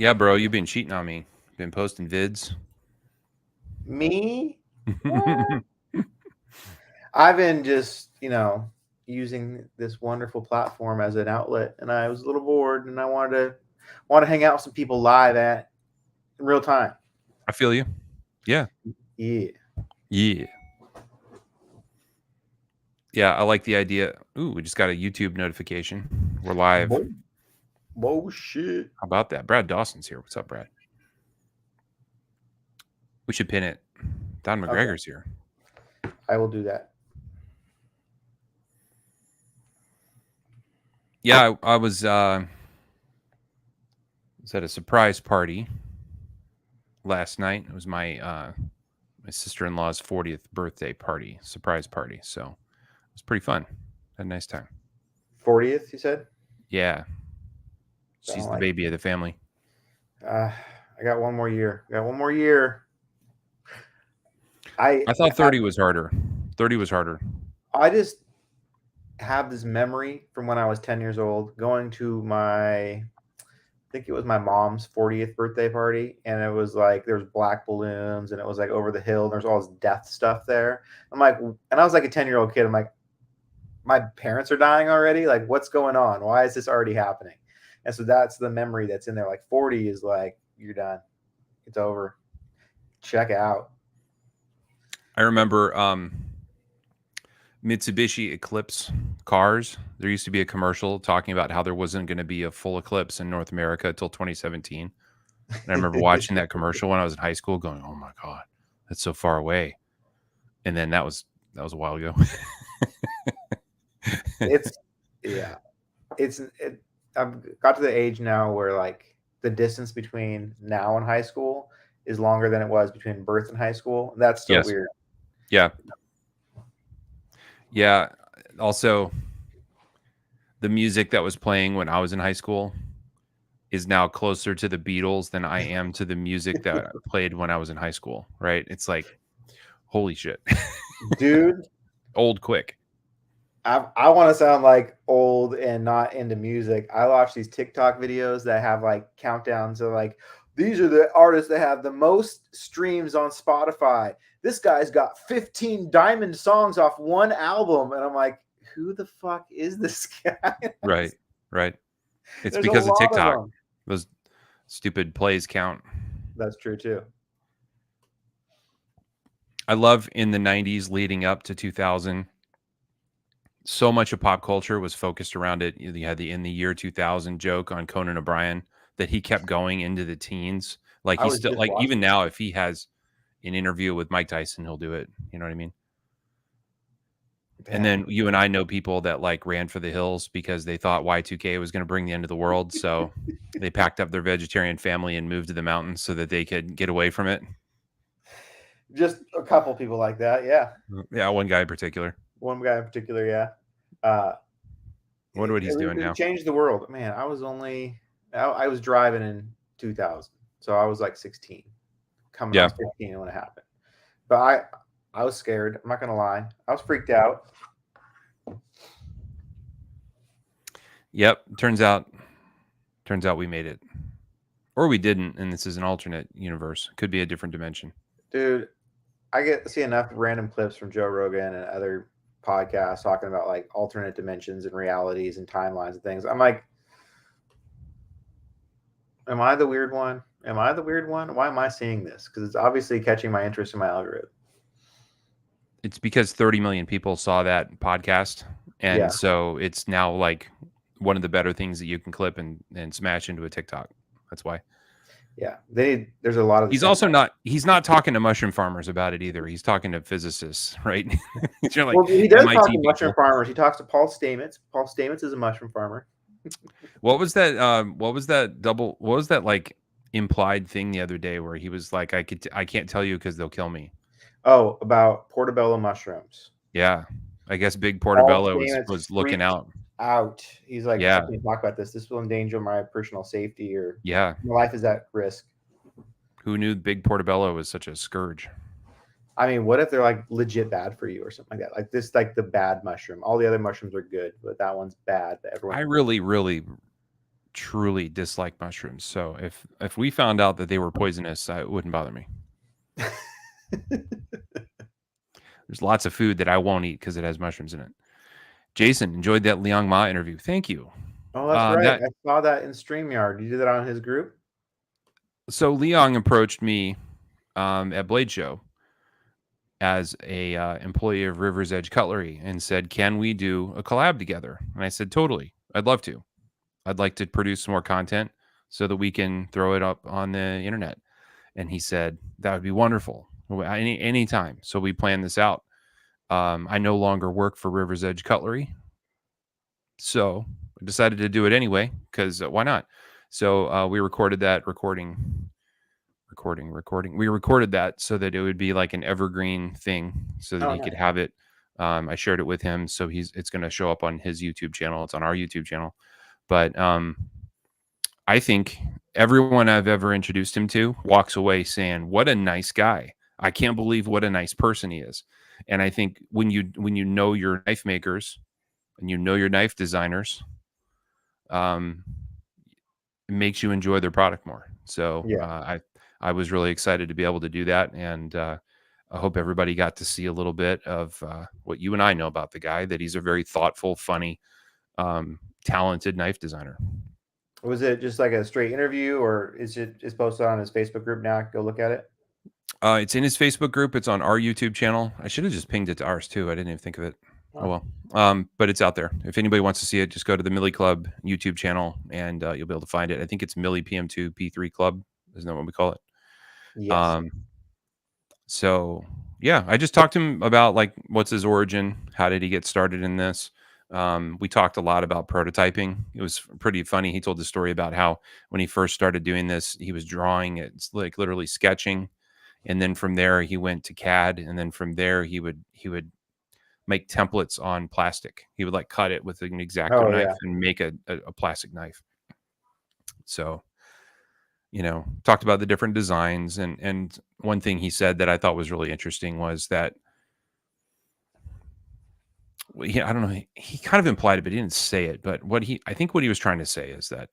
Yeah, bro, you've been cheating on me. Been posting vids. Me? What? I've been just, using this wonderful platform as an outlet, and I was a little bored, and I wanted to hang out with some people live at in real time. I feel you. Yeah. Yeah. Yeah. Yeah, I like the idea. Ooh, we just got a YouTube notification. We're live. Whoa, whoa, shit. How about that? Brad Dawson's here. What's up, Brad? We should pin it. Don Okay, McGregor's here. I will do that. Yeah, I was at a surprise party last night. It was my sister-in-law's 40th birthday party, surprise party. So it was pretty fun. Had a nice time. 40th, you said? Yeah. Sound She's the like baby of the family. I got one more year. I got one more year. I I thought 30 was harder. 30 was harder. I just have this memory from when I was 10 years old going to I think it was my mom's 40th birthday party, and it was like there was black balloons, and it was like over the hill, and there's all this death stuff there. I'm like, and I was like a 10-year-old kid. I'm like, my parents are dying already. Like, what's going on? Why is this already happening? And so that's the memory that's in there. Like 40 is like, you're done. It's over. Check out. I remember Mitsubishi Eclipse cars. There used to be a commercial talking about how there wasn't going to be a full eclipse in North America until 2017. And I remember watching that commercial when I was in high school going, "Oh my god, that's so far away." And then that was a while ago. It's yeah. I've got to the age now where like the distance between now and high school is longer than it was between birth and high school. That's still Yes. weird. Yeah. Yeah. Also, the music that was playing when I was in high school is now closer to the Beatles than I am to the music that played when I was in high school, right? It's like, holy shit. Dude, Old quick. I want to sound like old and not into music. I watch these TikTok videos that have like countdowns of like, these are the artists that have the most streams on Spotify. This guy's got 15 diamond songs off one album. And I'm like, who the fuck is this guy? Right. Right. It's There's because a of lot TikTok. of them. Those stupid plays count. That's true too. I love in the 90s leading up to 2000. So much of pop culture was focused around it. You had the in the year 2000 joke on Conan O'Brien that he kept going into the teens. Like I he's was still just like even watching. now if he has an interview with Mike Tyson, he'll do it. You know what I mean? And then Man, you and I know people that like ran for the hills because they thought Y2K was going to bring the end of the world. So they packed up their vegetarian family and moved to the mountains so that they could get away from it. just a couple people like that. Yeah. Yeah, one guy in particular. One guy in particular. Yeah. Uh, Wonder what he's doing it now. changed the world. Man, I was driving in 2000. So I was like 16. I Yeah. was 15 when it happened. But I was scared. I'm not going to lie. I was freaked out. Yep. Turns out we made it. Or we didn't, and this is an alternate universe. Could be a different dimension. Dude, I get to see enough random clips from Joe Rogan and other podcasts talking about like alternate dimensions and realities and timelines and things. I'm like, am I the weird one? Am I the weird one? Why am I seeing this? Because it's obviously catching my interest in my algorithm. It's because 30 million people saw that podcast. And Yeah. so it's now like one of the better things that you can clip and smash into a TikTok. That's why. Yeah. There's a lot of the He's same also thing. he's not talking to mushroom farmers about it either. He's talking to physicists, right? You're like Well, he does talk MIT to people. mushroom farmers. He talks to Paul Stamets. Paul Stamets is a mushroom farmer. What was that? What was that like implied thing the other day where he was like, I can't tell you because they'll kill me. Oh, about portobello mushrooms. Yeah. I guess Big Paul Portobello Stamets was looking freaked out. out. He's like, I Yeah. can't talk about this. This will endanger my personal safety or Yeah. my life is at risk. Who knew Big Portobello was such a scourge? I mean, what if they're like legit bad for you or something like that? Like this, like the bad mushroom. All the other mushrooms are good, but that one's bad. That everyone. I really, really truly dislike mushrooms. So if we found out that they were poisonous, it wouldn't bother me. There's lots of food that I won't eat because it has mushrooms in it. Jason, enjoyed that Liang Ma interview. Thank you. Oh, that's right. That I saw that in StreamYard. You did that on his group? So Liang approached me at Blade Show as a employee of River's Edge Cutlery and said, "Can we do a collab together?" And I said, "Totally. I'd love to. I'd like to produce some more content so that we can throw it up on the internet." And he said, "That would be wonderful. Anytime." So we planned this out. I no longer work for River's Edge Cutlery, so I decided to do it anyway because why not? So we recorded that recording. We recorded that so that it would be like an evergreen thing, so that Oh, he could nice. have it. I shared it with him, so it's going to show up on his YouTube channel. It's on our YouTube channel, but I think everyone I've ever introduced him to walks away saying, "What a nice guy! I can't believe what a nice person he is." And I think when you know your knife makers and you know your knife designers, um, it makes you enjoy their product more. So Yeah. I was really excited to be able to do that, and I hope everybody got to see a little bit of what you and I know about the guy. That he's a very thoughtful, funny, talented knife designer. Was it just like a straight interview, or is it just posted on his Facebook group now? Go look at it. It's in his Facebook group. It's on our YouTube channel. I should have just pinged it to ours too. I didn't even think of it. Oh Oh, well. But it's out there. If anybody wants to see it, just go to the Millie Club YouTube channel and you'll be able to find it. I think it's Millie PM2 P3 Club. Isn't that what we call it? yes. Um, so yeah, I just talked to him about like what's his origin, how did he get started in this. We talked a lot about prototyping. It was pretty funny. He told the story about how when he first started doing this, he was drawing, it's like literally sketching, and then from there he went to CAD, and then from there he would make templates on plastic. He would like cut it with an X-Acto Oh, knife yeah. and make a plastic knife. So talked about the different designs, and one thing he said that I thought was really interesting was that I don't know, he kind of implied it, but he didn't say it. But I think what he was trying to say is that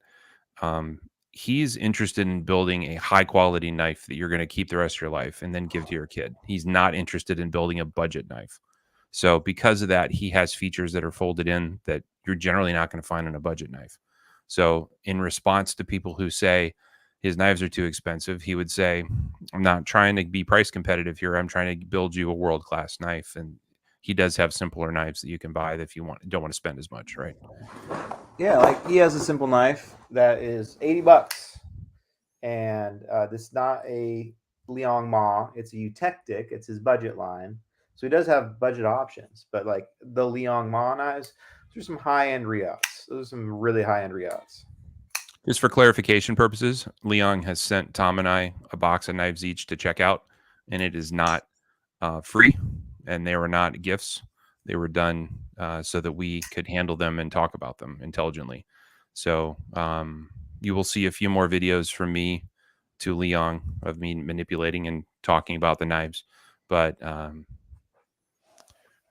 um, he's interested in building a high quality knife that you're going to keep the rest of your life and then give to your kid. He's not interested in building a budget knife. So because of that, he has features that are folded in that you're generally not going to find in a budget knife. So in response to people who say his knives are too expensive, he would say, "I'm not trying to be price competitive here. I'm trying to build you a world-class knife." And he does have simpler knives that you can buy if you don't want to spend as much, right? Yeah, like he has a simple knife that is $80, and this is not a Liang Ma. It's a Eutectic. It's his budget line, so he does have budget options. But like the Liang Ma knives, those are some high end Riots. Those are some really high end Riots. Just for clarification purposes, Leon has sent Tom and I a box of knives each to check out, and it is not free, and they were not gifts. They were done so that we could handle them and talk about them intelligently. So you will see a few more videos from me to Leon of me manipulating and talking about the knives, but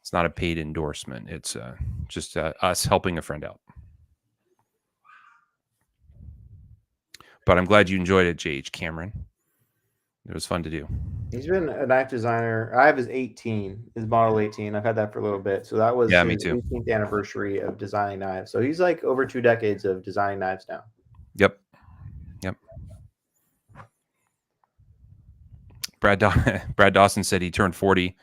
it's not a paid endorsement. It's just us helping a friend out. But I'm glad you enjoyed it, JH Cameron. It was fun to do. He's been a knife designer. I have his 18, his model 18. I've had that for a little bit. So that was Yeah, his me too. 18th anniversary of designing knives. So he's like over 2 decades of designing knives now. Yep. Yep. Brad Dawson said he turned 40.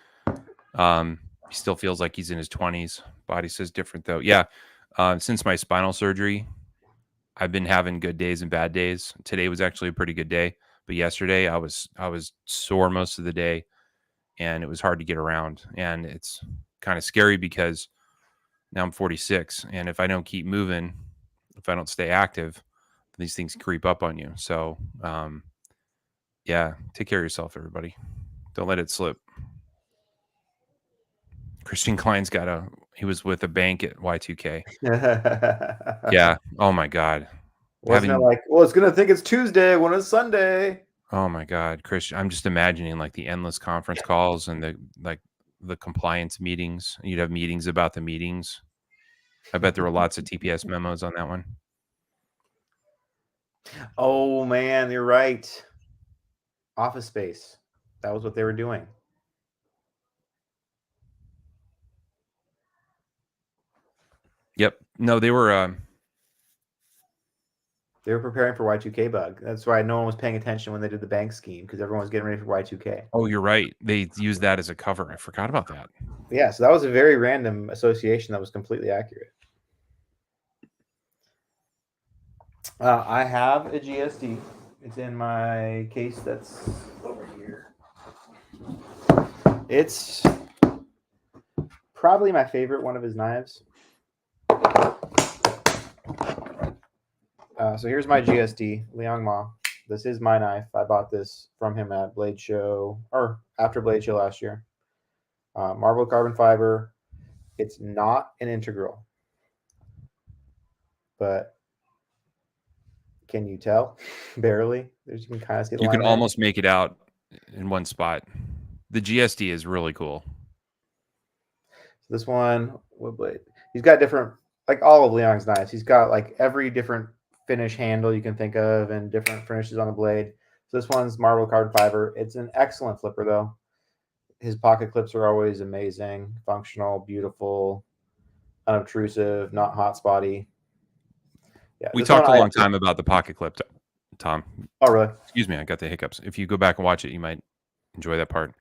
He still feels like he's in his 20s. Body says different though. Yeah. Since my spinal surgery, I've been having good days and bad days. Today was actually a pretty good day, but yesterday I was sore most of the day, and it was hard to get around. And it's kind of scary because now I'm 46, and if I don't keep moving, if I don't stay active, these things creep up on you. So, yeah, take care of yourself, everybody. Don't let it slip. Christian Klein's he was with a bank at Y2K. Yeah. Oh my God. Wasn't it like, well, it's going to think it's Tuesday when it's Sunday? Oh my God, Christian. I'm just imagining like the endless conference calls and the compliance meetings. You'd have meetings about the meetings. I bet there were lots of TPS memos on that one. Oh man, you're right. Office Space. That was what they were doing. Yep. No, they were. They were preparing for Y2K bug. That's why no one was paying attention when they did the bank scheme, because everyone was getting ready for Y2K. Oh, you're right. They used that as a cover. I forgot about that. Yeah, so that was a very random association that was completely accurate. I have a GSD. It's in my case that's over here. It's probably my favorite one of his knives. So here's my GSD, Liang Ma. This is my knife. I bought this from him at Blade Show, or after Blade Show last year. Marble carbon fiber. It's not an integral, but can you tell? Barely. You can kind of see the You line can there. almost make it out in one spot. The GSD is really cool. So this one, what blade? He's got different, like all of Liang's knives. He's got like every different finish handle you can think of and different finishes on the blade. So this one's marble carbon fiber. It's an excellent flipper though. His pocket clips are always amazing, functional, beautiful, unobtrusive, not hot spotty. Yeah, We this one talked a long time about the pocket clip, Tom. Oh, really? Excuse me, I got the hiccups. If you go back and watch it, you might enjoy that part.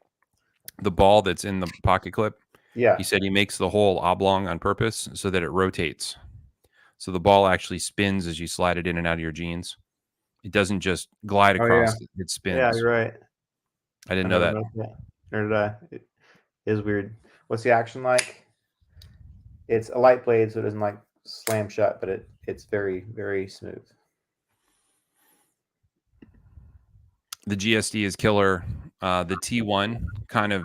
The ball that's in the pocket clip, Yeah. he said he makes the hole oblong on purpose so that it rotates. So the ball actually spins as you slide it in and out of your jeans. It doesn't just glide across, it spins. Yeah, you're right. I didn't know that. Nor did I. It is weird. What's the action like? It's a light blade, so it doesn't like slam shut, but it's very, very smooth. The GSD is killer. The T1 kind of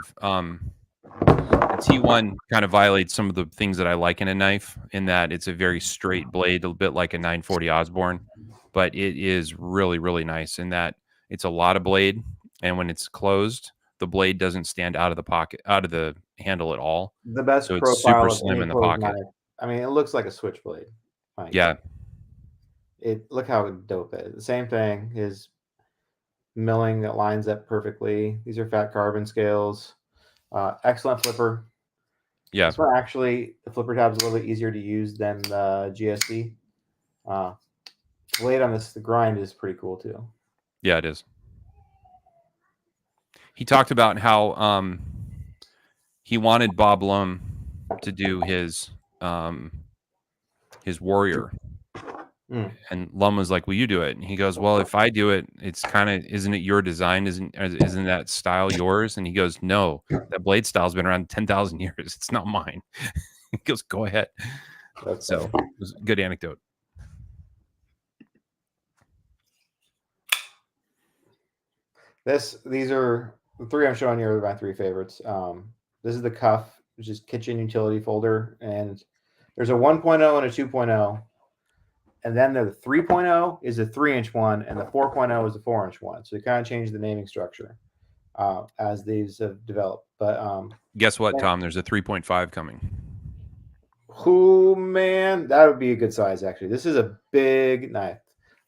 violates some of the things that I like in a knife, in that it's a very straight blade, a bit like a 940 Osborne, but it is really, really nice in that it's a lot of blade, and when it's closed, the blade doesn't stand out of the pocket, out of the handle at all. The best So it's profile super of slim any in the closed pocket. knife. I mean, it looks like a switchblade. Like, Yeah. Look how dope it is. The same thing. His milling that lines up perfectly. These are fat carbon scales. Excellent flipper. Yeah. This one actually, the flipper tab is a little bit easier to use than the GSD. Blade on this, the grind is pretty cool too. Yeah, it is. He talked about how he wanted Bob Lum to do his warrior. And Lum was like, "Will you do it?" And he goes, "Well, if I do it, it's kind of, isn't it your design? Isn't that style yours?" And he goes, "No, that blade style's been around 10,000 years. It's not mine." He goes, "Go ahead." So it was a good anecdote. These are the three I'm showing you are my three favorites. This is the cuff, which is kitchen utility folder, and there's a 1.0 and a 2.0. And then the 3.0 is a 3-inch one, and the 4.0 is a 4-inch one. So they kind of changed the naming structure as these have developed. But guess what, Tom? There's a 3.5 coming. Oh man, that would be a good size actually. This is a big knife.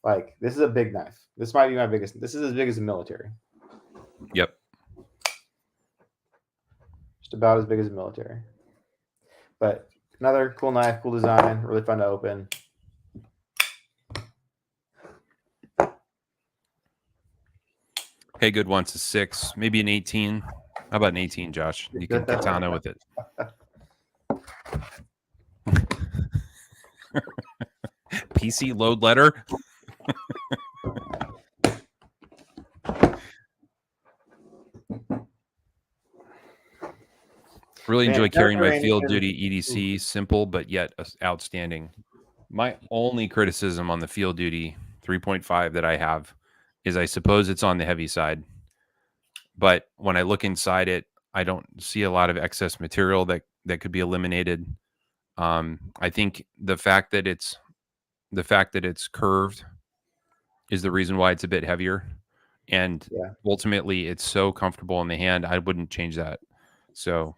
Like, this is a big knife. This might be my biggest. This is as big as a military. Yep. Just about as big as a military. But another cool knife, cool design, really fun to open. Hey, good wants a 6, maybe an 18. How about an 18, Josh? You can katana with it. PC load letter. Really enjoy carrying my field duty EDC. Simple, but yet outstanding. My only criticism on the field duty 3.5 that I have is, I suppose it's on the heavy side. But when I look inside it, I don't see a lot of excess material that could be eliminated. I think the fact that it's curved is the reason why it's a bit heavier. And ultimately, it's so comfortable in the hand, I wouldn't change that. So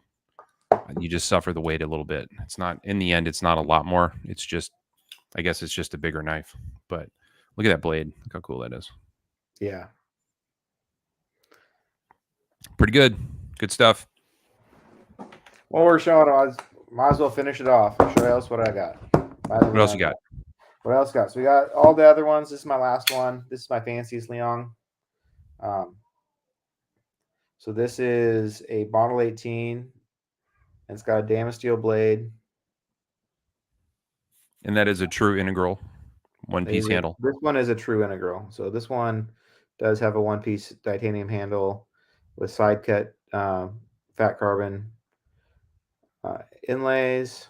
you just suffer the weight a little bit. It's not, in the end, it's not a lot more. It's just, I guess it's just a bigger knife. But Look at that blade. Look how cool that is. Yeah. Pretty good. Good stuff. Well, we're showing. I might as well finish it off. I'll show you else what I got. What else you got? What else got? So we got all the other ones. This is my last one. This is my fanciest Leon. So this is a Model 18, and it's got a Damascene steel blade. And that is a true integral one-piece handle. This one is a true integral. So this one does have a one-piece titanium handle with side cut fat carbon inlays,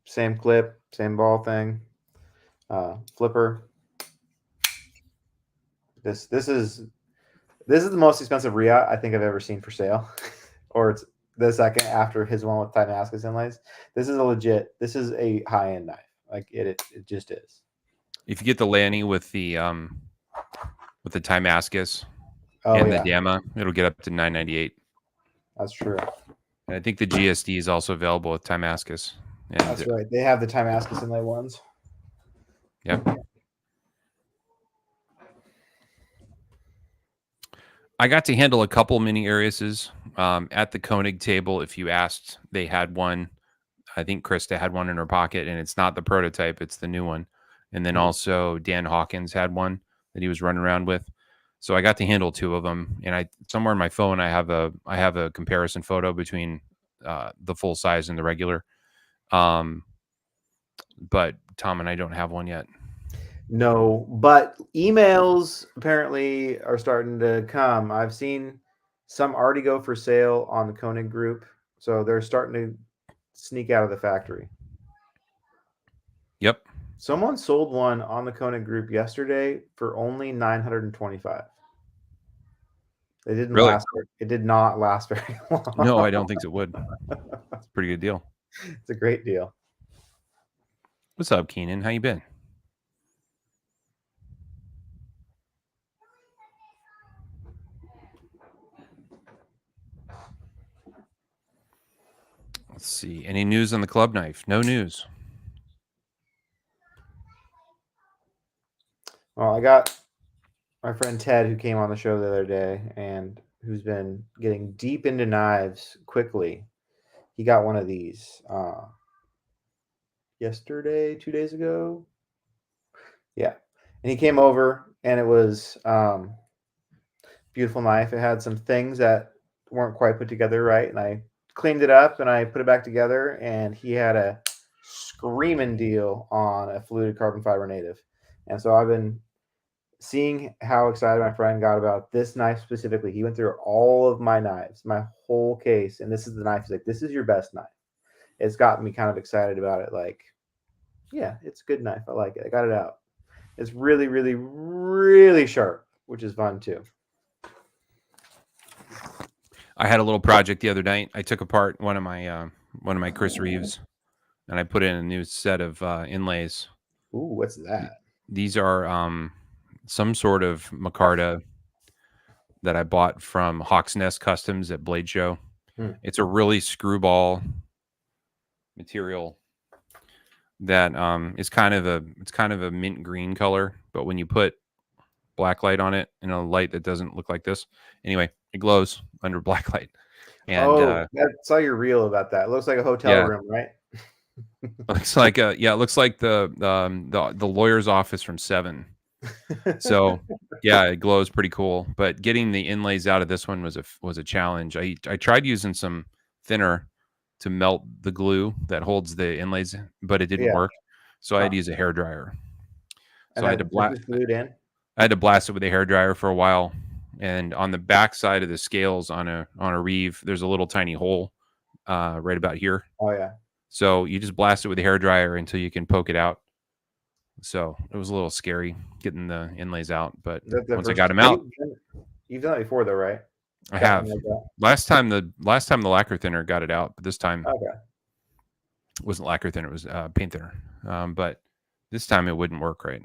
same clip, same ball thing, flipper. This is the most expensive Ria I think I've ever seen for sale, or it's the second after his one with Damascus inlays. This is a legit. This is a high-end knife. Like it just is. If you get the Lanny with the Damascus Oh, and yeah. the Dama, it'll get up to $998. That's true. And I think the GSD is also available with Damascus. And That's right. They have the Damascus inlay ones. Yep. I got to handle a couple mini Ariuses at the Koenig table. If you asked, they had one. I think Krista had one in her pocket, and it's not the prototype; it's the new one. And then also Dan Hawkins had one that he was running around with. So I got to handle two of them. And I somewhere in my phone I have a comparison photo between the full size and the regular. But Tom and I don't have one yet. No, but emails apparently are starting to come. I've seen some already go for sale on the Koenig group, so they're starting to sneak out of the factory. Yep. Someone sold one on the Koenig group yesterday for only $925. It didn't Really? last. It did not last very long. No, I don't think it would. It's a pretty good deal. It's a great deal. What's up, Keenan? How you been? Let's see. Any news on the club knife? No news. Well, I got my friend Ted, who came on the show the other day and who's been getting deep into knives quickly. He got one of these yesterday, 2 days ago. Yeah. And he came over, and it was beautiful knife. It had some things that weren't quite put together right, and I cleaned it up and I put it back together, and he had a screaming deal on a fluted carbon fiber native. And so I've been seeing how excited my friend got about this knife specifically. He went through all of my knives, my whole case, and this is the knife. He's like, this is your best knife. It's gotten me kind of excited about it. Like, yeah, it's a good knife. I like it. I got it out. It's really, really, really sharp, which is fun too. I had a little project the other night. I took apart one of my Chris Reeves, and I put in a new set of inlays. Ooh, what's that? These are some sort of micarta that I bought from Hawk's Nest Customs at Blade Show. It's a really screwball material that is kind of a mint green color, but when you put black light on it in a light that doesn't look like this, anyway, it glows under black light. And I saw your reel about that. It looks like a hotel room, right? Looks like it looks like the lawyer's office from Seven. So yeah, it glows pretty cool. But getting the inlays out of this one was a challenge. I tried using some thinner to melt the glue that holds the inlays, but it didn't work. So I had to use a hairdryer. So I had to blast glued in. I had to blast it with a hairdryer for a while. And on the back side of the scales on a Reeve, there's a little tiny hole right about here. Oh yeah. So you just blast it with a hairdryer until you can poke it out. So it was a little scary getting the inlays out, but once I got them out, you've done it before though, right? I have. Last time the lacquer thinner got it out, but this time it wasn't lacquer thinner; it was paint thinner. But this time it wouldn't work right.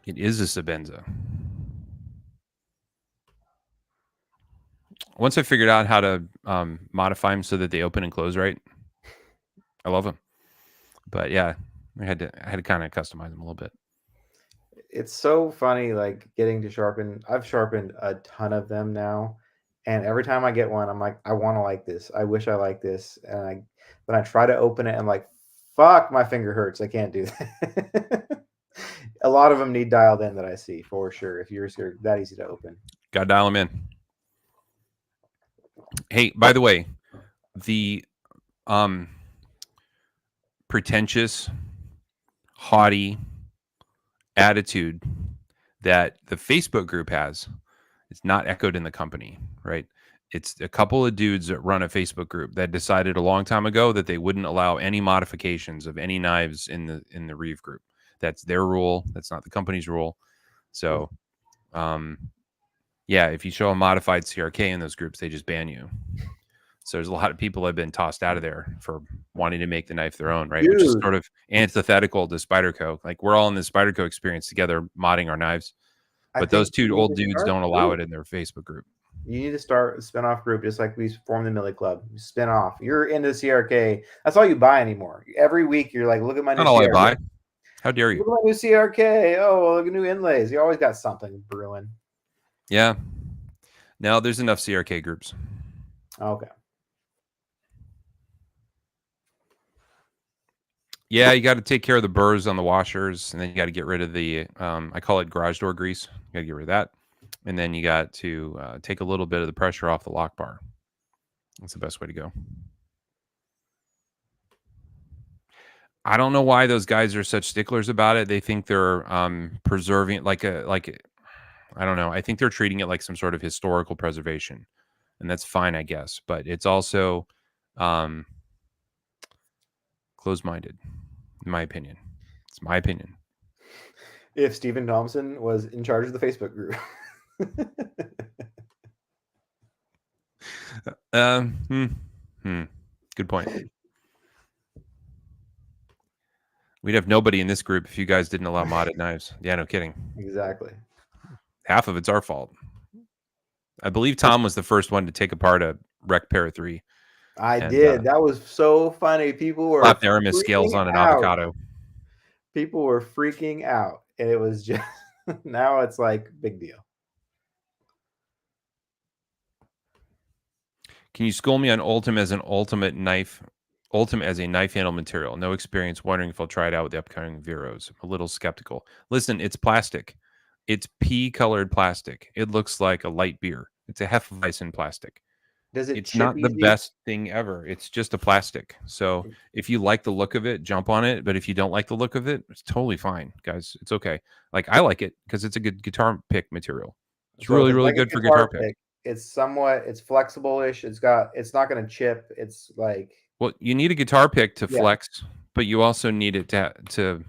It is a Sabenza. Once I figured out how to modify them so that they open and close right, I love them. But yeah, I had to kind of customize them a little bit. It's so funny, like getting to sharpen. I've sharpened a ton of them now, and every time I get one, I'm like, I want to like this. I wish I like this, and when I try to open it, I'm like, fuck, my finger hurts. I can't do that. A lot of them need dialed in that I see for sure. If yours are that easy to open, Got to dial them in. Hey, by the way, the pretentious, haughty attitude that the Facebook group has is not echoed in the company, right? It's a couple of dudes that run a Facebook group that decided a long time ago that they wouldn't allow any modifications of any knives in the Reeve group. That's their rule. That's not the company's rule. So, yeah, if you show a modified CRK in those groups, they just ban you. So there's a lot of people that have been tossed out of there for wanting to make the knife their own, right? Which is dude. sort of antithetical to Spyderco. Like we're all in the Spyderco experience together, modding our knives. I But those think two you need old to dudes start don't a allow group. it in their Facebook group. You need to start a spin-off group just like we formed the Millie Club. Spin off. You're into CRK. That's all you buy anymore. Every week you're like, look at my new Not all I CRK. buy. How dare you? Look at my new CRK. Oh, look at new inlays. You always got something brewing. Yeah. No, there's enough CRK groups. Okay. Yeah, you got to take care of the burrs on the washers, and then you got to get rid of the I call it garage door grease. You got to get rid of that, and then you got to take a little bit of the pressure off the lock bar. That's the best way to go. I don't know why those guys are such sticklers about it. They think they're preserving like I don't know. I think they're treating it like some sort of historical preservation, and that's fine, I guess. But it's also closed-minded, in my opinion. It's my opinion. If Stephen Thompson was in charge of the Facebook group. Good point. We'd have nobody in this group if you guys didn't allow modded knives. Yeah, no kidding. Exactly. Half of it's our fault. I believe Tom was the first one to take apart a Rec Para 3. I did. That was so funny. People were Slapped Aramis scales on an avocado. People were freaking out. And it was just, now it's like, big deal. Can you school me on Ultim as an Ultim as a knife handle material? No experience, wondering if I'll try it out with the upcoming Veros. I'm a little skeptical. Listen, it's plastic. It's pea-colored plastic. It looks like a light beer. It's a Hefeweizen plastic. Does it It's chip not the easy? best thing ever. It's just a plastic. So if you like the look of it, jump on it. But if you don't like the look of it, it's totally fine, guys. It's okay. Like I like it because it's a good guitar pick material. It's So if really, it's really like a good for guitar pick. it's flexible-ish. It's not going to chip. It's like, Well, you need a guitar pick to Yeah. flex, but you also need it to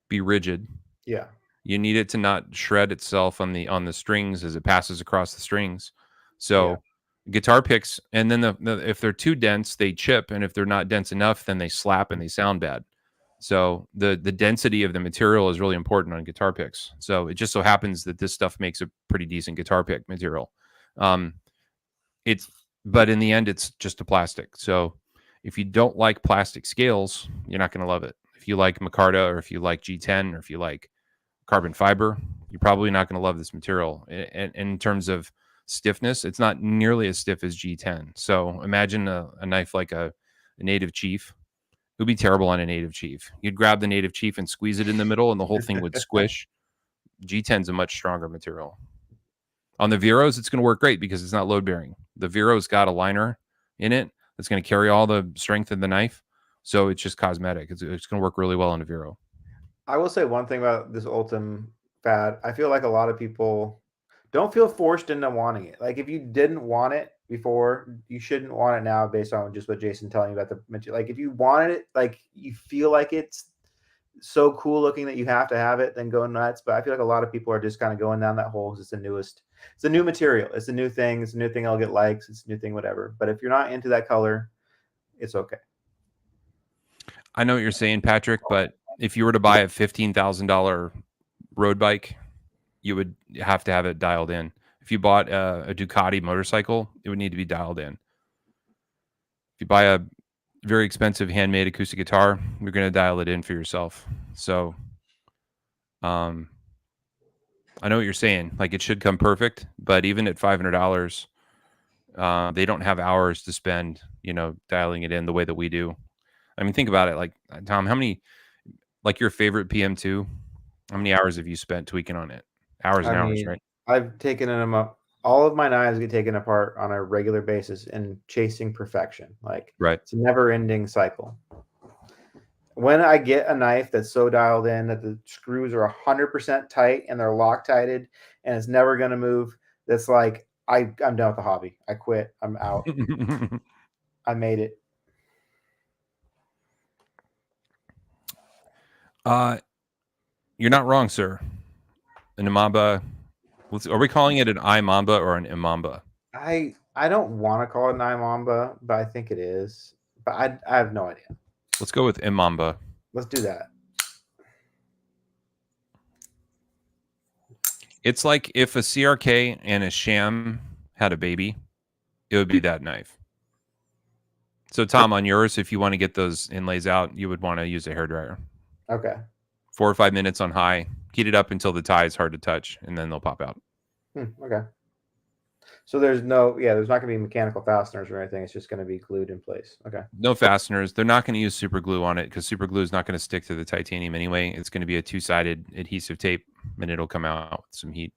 be rigid. yeah. You need it to not shred itself on the strings as it passes across the strings. So guitar picks, and then if they're too dense, they chip, and if they're not dense enough, then they slap and they sound bad. So the density of the material is really important on guitar picks. So it just so happens that this stuff makes a pretty decent guitar pick material. But in the end, it's just a plastic. So if you don't like plastic scales, you're not going to love it. If you like micarta, or if you like G10, or if you like carbon fiber, you're probably not going to love this material. And in terms of stiffness, it's not nearly as stiff as G10. So imagine a knife like a Native Chief. It would be terrible on a Native Chief. You'd grab the Native Chief and squeeze it in the middle, and the whole thing would squish. G10 is a much stronger material. On the Veros, it's going to work great because it's not load bearing. The Vero's got a liner in it that's going to carry all the strength of the knife. So it's just cosmetic. It's going to work really well on a Vero. I will say one thing about this Ultim fad. I feel like a lot of people don't feel forced into wanting it. Like if you didn't want it before, you shouldn't want it now based on just what Jason telling you about the material. Like if you wanted it, like you feel like it's so cool looking that you have to have it, then go nuts. But I feel like a lot of people are just kind of going down that hole because it's the newest. It's a new material. It's a new thing. It's a new thing I'll get likes. It's a new thing, whatever. But if you're not into that color, it's okay. I know what you're saying, Patrick, but if you were to buy a $15,000 road bike, you would have to have it dialed in. If you bought a Ducati motorcycle, it would need to be dialed in. If you buy a very expensive handmade acoustic guitar, you're going to dial it in for yourself. So, I know what you're saying. Like it should come perfect, but even at $500, they don't have hours to spend, dialing it in the way that we do. I mean, think about it. Like Tom, how many, like your favorite PM2, how many hours have you spent tweaking on it? Hours I and hours, mean, right? I've taken them up. All of my knives get taken apart on a regular basis and chasing perfection. Like Right. it's a never-ending cycle. When I get a knife that's so dialed in that the screws are 100% tight and they're Loctited and it's never going to move, that's like I'm done with the hobby. I quit. I'm out. I made it. You're not wrong, sir. An imamba. Are we calling it an imamba or an imamba? I don't want to call it an Imamba, but I think it is. But I have no idea. Let's go with imamba. Let's do that. It's like if a CRK and a sham had a baby, it would be that knife. So, Tom, on yours, if you want to get those inlays out, you would want to use a hairdryer. Okay. 4 or 5 minutes on high. Heat it up until the tie is hard to touch, and then they'll pop out. Okay. So there's not going to be mechanical fasteners or anything. It's just going to be glued in place. Okay. No fasteners. They're not going to use super glue on it because super glue is not going to stick to the titanium anyway. It's going to be a 2-sided adhesive tape, and it'll come out with some heat.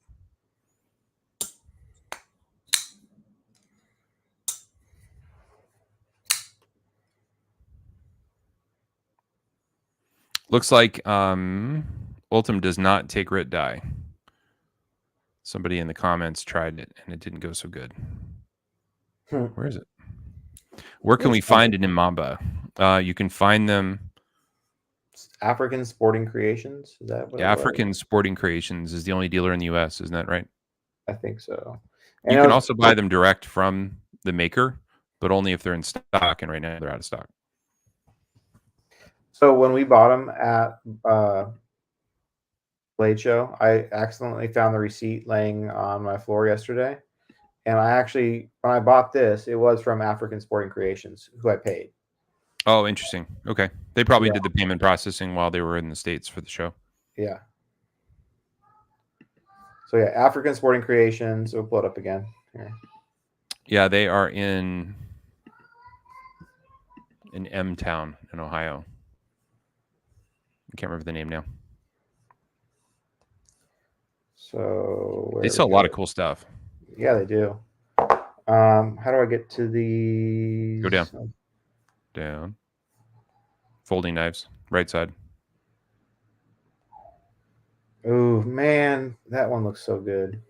Looks like Ultim does not take RIT dye. Somebody in the comments tried it, and it didn't go so good. Where is it? Where can we find an imamba? You can find them. African Sporting Creations. Is that what African Sporting Creations is the only dealer in the U.S. Isn't that right? I think so. You can also buy them direct from the maker, but only if they're in stock, and right now they're out of stock. So when we bought them at Blade Show, I accidentally found the receipt laying on my floor yesterday. And I actually, when I bought this, it was from African Sporting Creations, who I paid. Oh, interesting. Okay. They probably did the payment processing while they were in the States for the show. Yeah. So yeah, African Sporting Creations. We'll pull it up again here. Yeah, they are in M Town in Ohio. I can't remember the name now. So they sell a lot of cool stuff. Yeah, they do. How do I get to the? Go down. Down. Folding knives, right side. Oh man, that one looks so good.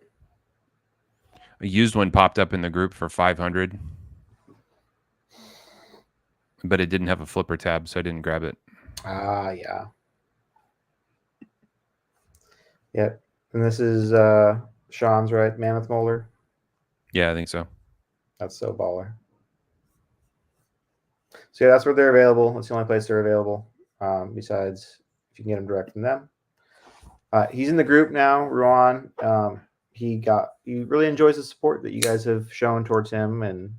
A used one popped up in the group for $500, but it didn't have a flipper tab, so I didn't grab it. Ah, yeah. Yep. And this is Sean's, right? Mammoth Molar. Yeah, I think so. That's so baller. So yeah, that's where they're available. That's the only place they're available. Besides, if you can get them direct from them. He's in the group now, Ruan. He really enjoys the support that you guys have shown towards him and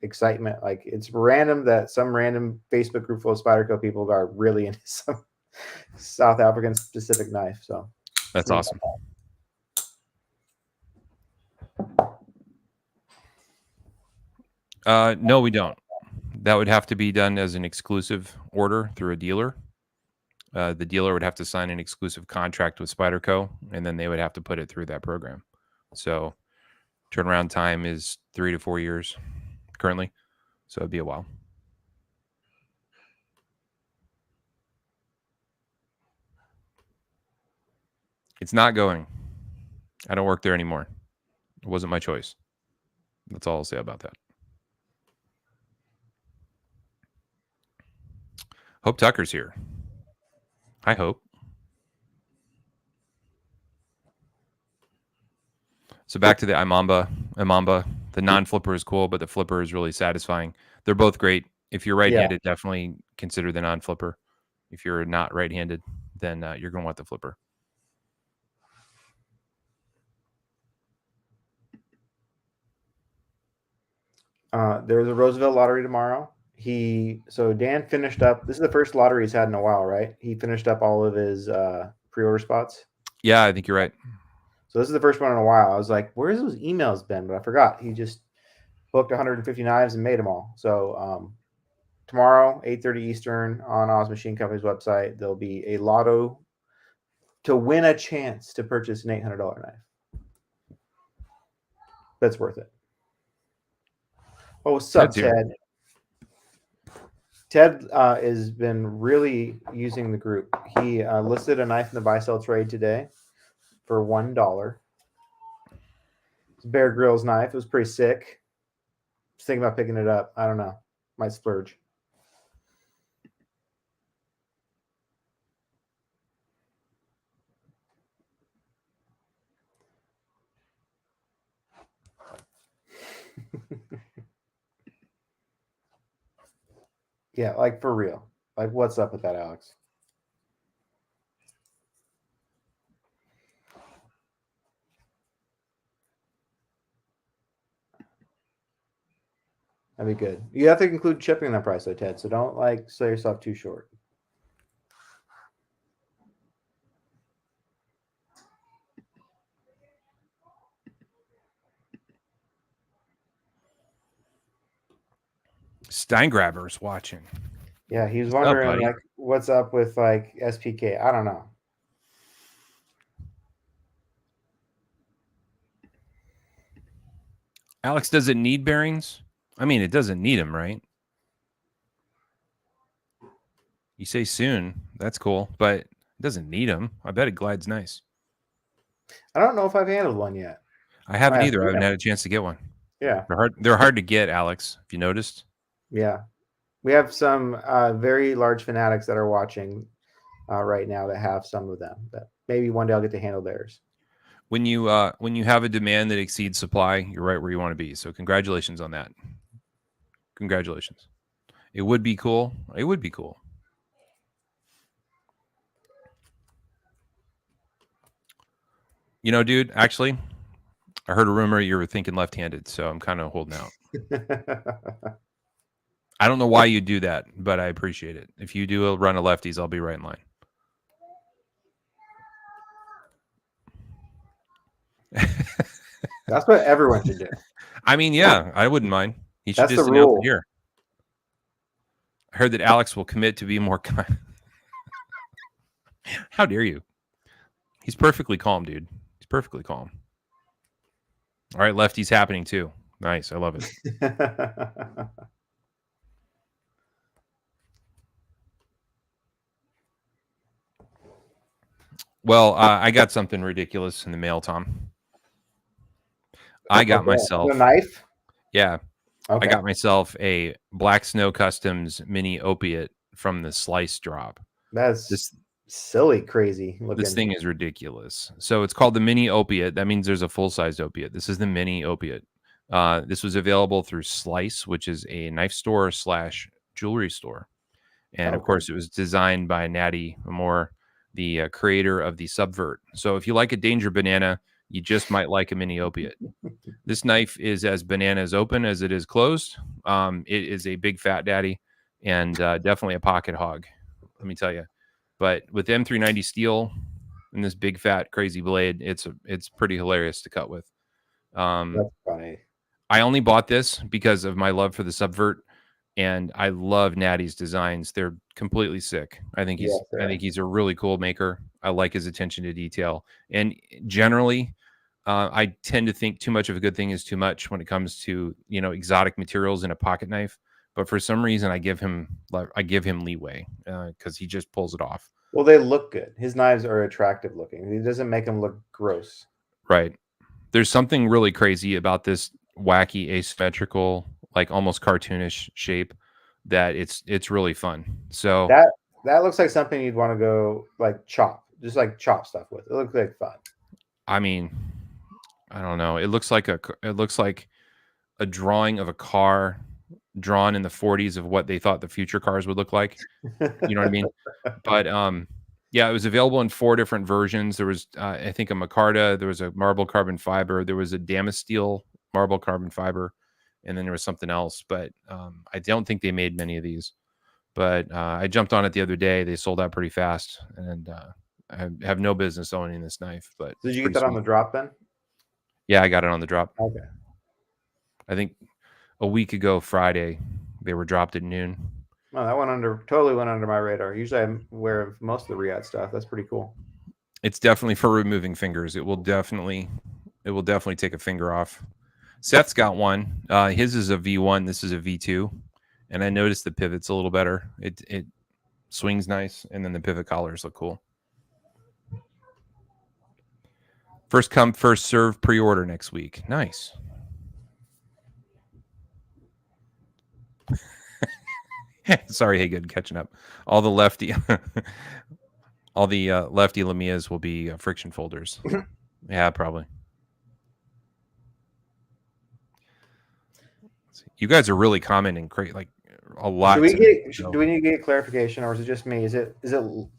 excitement. Like it's random that some random Facebook group full of Spyderco people are really into some South African specific knife. So that's awesome. No, we don't. That would have to be done as an exclusive order through a dealer. The dealer would have to sign an exclusive contract with Spyderco, and then they would have to put it through that program. So turnaround time is 3 to 4 years currently. So it'd be a while. It's not going. I don't work there anymore. It wasn't my choice. That's all I'll say about that. Hope Tucker's here. Hi, Hope. So back to the Imamba. The non-flipper is cool, but the flipper is really satisfying. They're both great. If you're right-handed, definitely consider the non-flipper. If you're not right-handed, then you're going to want the flipper. There's a Roosevelt lottery tomorrow. So Dan finished up. This is the first lottery he's had in a while, right? He finished up all of his pre-order spots. Yeah, I think you're right. So this is the first one in a while. I was like, where's those emails been? But I forgot. He just booked 150 knives and made them all. So tomorrow, 8:30 Eastern on Oz Machine Company's website, there'll be a lotto to win a chance to purchase an $800 knife. That's worth it. Oh, what's up, Ted? Ted has been really using the group. He listed a knife in the buy-sell trade today for $1. It's Bear Grylls knife. It was pretty sick. Just thinking about picking it up. I don't know. Might splurge. Yeah, like for real. Like, what's up with that, Alex? That'd be good. You have to include shipping in that price, though, Ted. So don't like sell yourself too short. Steingraber's watching. Yeah, he was wondering like what's up with like SPK. I don't know. Alex, does it need bearings? I mean, it doesn't need them, right? You say soon. That's cool, but it doesn't need them. I bet it glides nice. I don't know if I've handled one yet. I haven't either. I haven't had a chance to get one. Yeah. They're hard to get, Alex, if you noticed. Yeah. We have some very large fanatics that are watching right now that have some of them. That maybe one day I'll get to handle theirs. When you have a demand that exceeds supply, you're right where you want to be. So congratulations on that. Congratulations. It would be cool. It would be cool. You know, dude, actually, I heard a rumor you were thinking left-handed, so I'm kind of holding out. I don't know why you do that, but I appreciate it. If you do a run of lefties, I'll be right in line. That's what everyone should do. I mean, yeah, I wouldn't mind. He should That's just the rule. here. I heard that Alex will commit to be more kind. How dare you? He's perfectly calm, dude. He's perfectly calm. All right, lefty's happening too. Nice. I love it. Well, I got something ridiculous in the mail, Tom. I got myself a knife. Yeah. Okay. I got myself a Black Snow Customs mini opiate from the Slice drop. That's silly, crazy looking. This thing is ridiculous. So it's called the mini opiate. That means there's a full-sized opiate. This is the mini opiate. This was available through Slice, which is a knife store / jewelry store. And of course, it was designed by Natty Moore, the creator of the Subvert. So if you like a danger banana, you just might like a mini opiate. This knife is as bananas open as it is closed. It is a big fat daddy and definitely a pocket hog, let me tell you. But with M390 steel and this big fat crazy blade, it's pretty hilarious to cut with. That's funny. I only bought this because of my love for the Subvert, and I love Natty's designs. They're completely sick. I think he's a really cool maker. I like his attention to detail, and generally, I tend to think too much of a good thing is too much when it comes to exotic materials in a pocket knife. But for some reason, I give him leeway because he just pulls it off. Well, they look good. His knives are attractive looking. He doesn't make them look gross. Right. There's something really crazy about this wacky asymmetrical, like almost cartoonish shape that it's really fun. So that looks like something you'd want to go like chop stuff with. It looks like fun. I mean, I don't know. It looks like a drawing of a car drawn in the 40s of what they thought the future cars would look like. You know what I mean? But yeah, it was available in 4 different versions. There was I think a micarta, there was a marble carbon fiber, there was a damasteel marble carbon fiber, and then there was something else, but I don't think they made many of these. But I jumped on it the other day. They sold out pretty fast, and I have no business owning this knife. But So did it's you get pretty that on sweet. the drop then? Yeah, I got it on the drop. Okay. I think a week ago Friday they were dropped at noon. No, that totally went under my radar. Usually I'm aware of most of the Riyadh stuff. That's pretty cool. It's definitely for removing fingers. It will definitely take a finger off. Seth's got one. His is a V1. This is a V2, and I noticed the pivot's a little better. It swings nice, and then the pivot collars look cool. First come, first serve pre-order next week. Nice. Sorry, hey, good catching up. All the lefty lefty Lamias will be friction folders. Yeah, probably. You guys are really commenting like a lot. Do we need to get clarification, or is it just me? Is it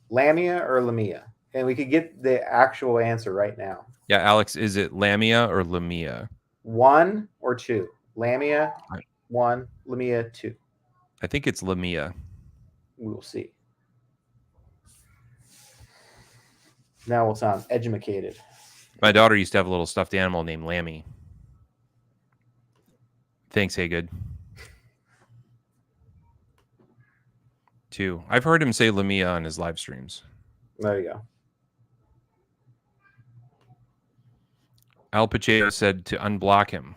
Lamia or Lamia? And we could get the actual answer right now. Yeah, Alex, is it Lamia or Lamia? 1 or 2? Lamia 1, Lamia 2. I think it's Lamia. We will see. Now we'll sound educated. My daughter used to have a little stuffed animal named Lammy. Thanks, hey, good. 2. I've heard him say Lamia on his live streams. There you go. Al Pacheco said to unblock him.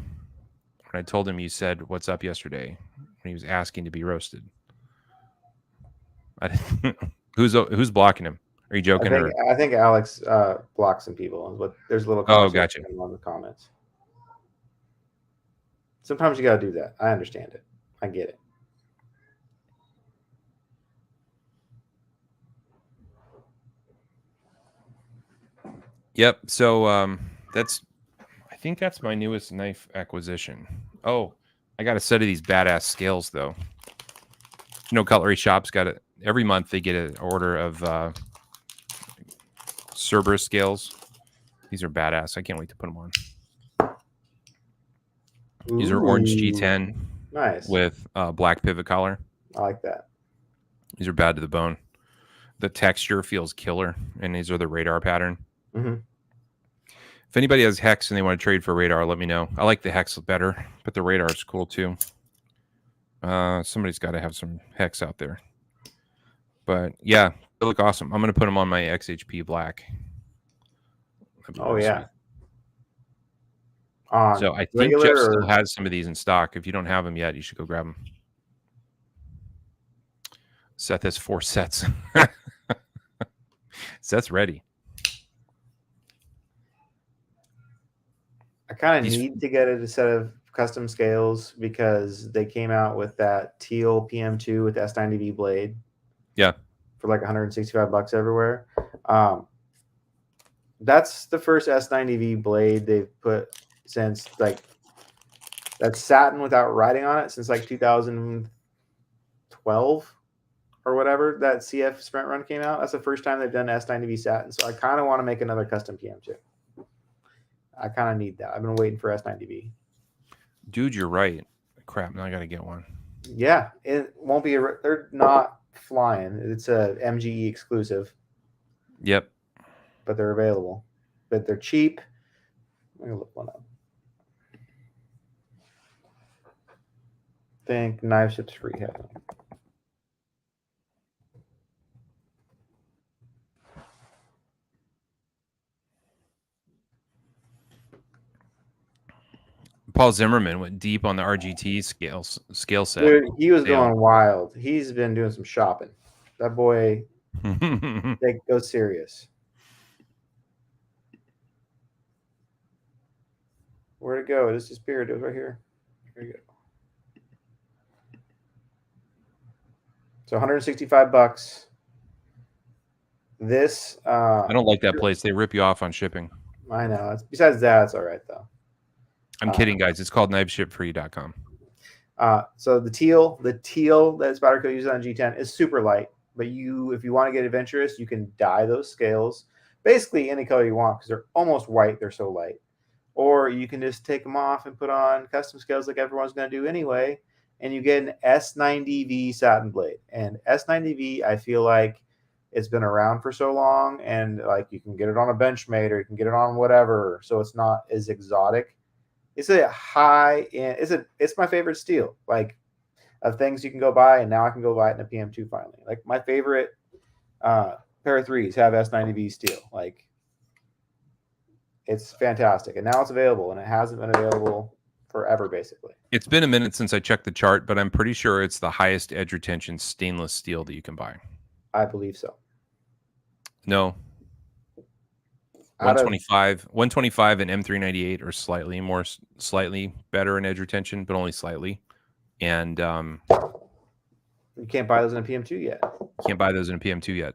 When I told him you said what's up yesterday when he was asking to be roasted. Who's blocking him? Are you joking? I think Alex blocks some people, but there's a little gotcha on the comments. Sometimes you got to do that. I understand it. I get it. Yep. So I think that's my newest knife acquisition. Oh, I got a set of these badass scales though. Cutlery Shop's got it every month. They get an order of Cerberus scales. These are badass. I can't wait to put them on. Ooh, these are orange G10. Nice. With black pivot collar. I like that. These are bad to the bone. The texture feels killer, and these are the radar pattern. Mm-hmm. If anybody has hex and they want to trade for radar, let me know. I like the hex better, but the radar is cool too. Somebody's got to have some hex out there. But yeah, they look awesome. I'm going to put them on my XHP black. Oh yeah. So I think Jeff still has some of these in stock. If you don't have them yet, you should go grab them. Seth has 4 sets. Seth's ready. I kind of need to get a set of custom scales because they came out with that teal PM2 with S90V blade. Yeah. For like $165 everywhere. That's the first S90V blade they've put since like that's satin without writing on it since like 2012 or whatever that CF Sprint Run came out. That's the first time they've done S90V satin. So I kind of want to make another custom PM2. I kind of need that. I've been waiting for S90V. Dude, you're right. Crap, now I got to get one. Yeah, it won't be. They're not flying. It's a MGE exclusive. Yep. But they're available. But they're cheap. Let me look one up. I think Knife Ship's free. Paul Zimmerman went deep on the RGT scale set. Dude, he was going wild. He's been doing some shopping. That boy goes serious. Where'd it go? It just disappeared. It was right here. Here you go. So $165. This I don't like that place. They rip you off on shipping. I know. Besides that, it's all right though. I'm kidding, guys. It's called knifeshipfree.com. So the teal that Spyderco uses on G10 is super light, but if you want to get adventurous, you can dye those scales basically any color you want because they're almost white. They're so light. or you can just take them off and put on custom scales like everyone's going to do anyway, and you get an S90V satin blade. And S90V, I feel like it's been around for so long, and like you can get it on a Benchmade or you can get it on whatever, so it's not as exotic. It's a high end. It's my favorite steel. Like of things you can go buy, and now I can go buy it in a PM2 finally. Like my favorite pair of threes have S90V steel. Like it's fantastic, and now it's available, and it hasn't been available forever, basically. It's been a minute since I checked the chart, but I'm pretty sure it's the highest edge retention stainless steel that you can buy. I believe so. No. 125 and M398 are slightly better in edge retention, but only slightly. And you can't buy those in a PM2 yet. Can't buy those in a PM2 yet.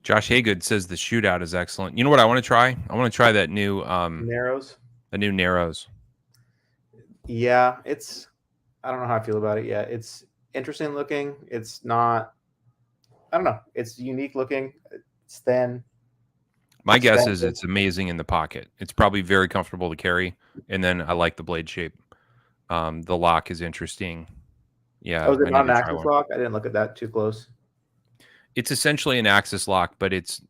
Josh Haygood says the shootout is excellent. You know what I want to try? I want to try that new Narrows. The new Narrows. Yeah, I don't know how I feel about it yet. It's interesting looking. It's not. I don't know. It's unique looking. It's thin. My guess is it's amazing in the pocket. It's probably very comfortable to carry, and then I like the blade shape. The lock is interesting. Yeah. Oh, is it not an axis lock? I didn't look at that too close. It's essentially an axis lock, but it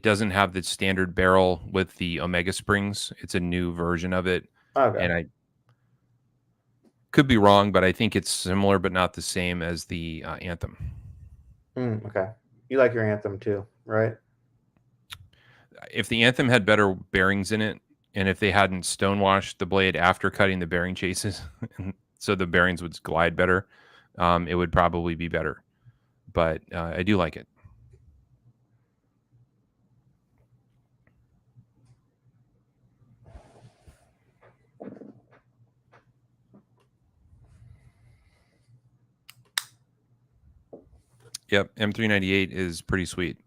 doesn't have the standard barrel with the Omega springs. It's a new version of it. Okay. And I could be wrong, but I think it's similar, but not the same as the Anthem. Okay. You like your Anthem too, right? If the Anthem had better bearings in it, and if they hadn't stonewashed the blade after cutting the bearing chases, so the bearings would glide better, it would probably be better. But I do like it. Yep, M398 is pretty sweet.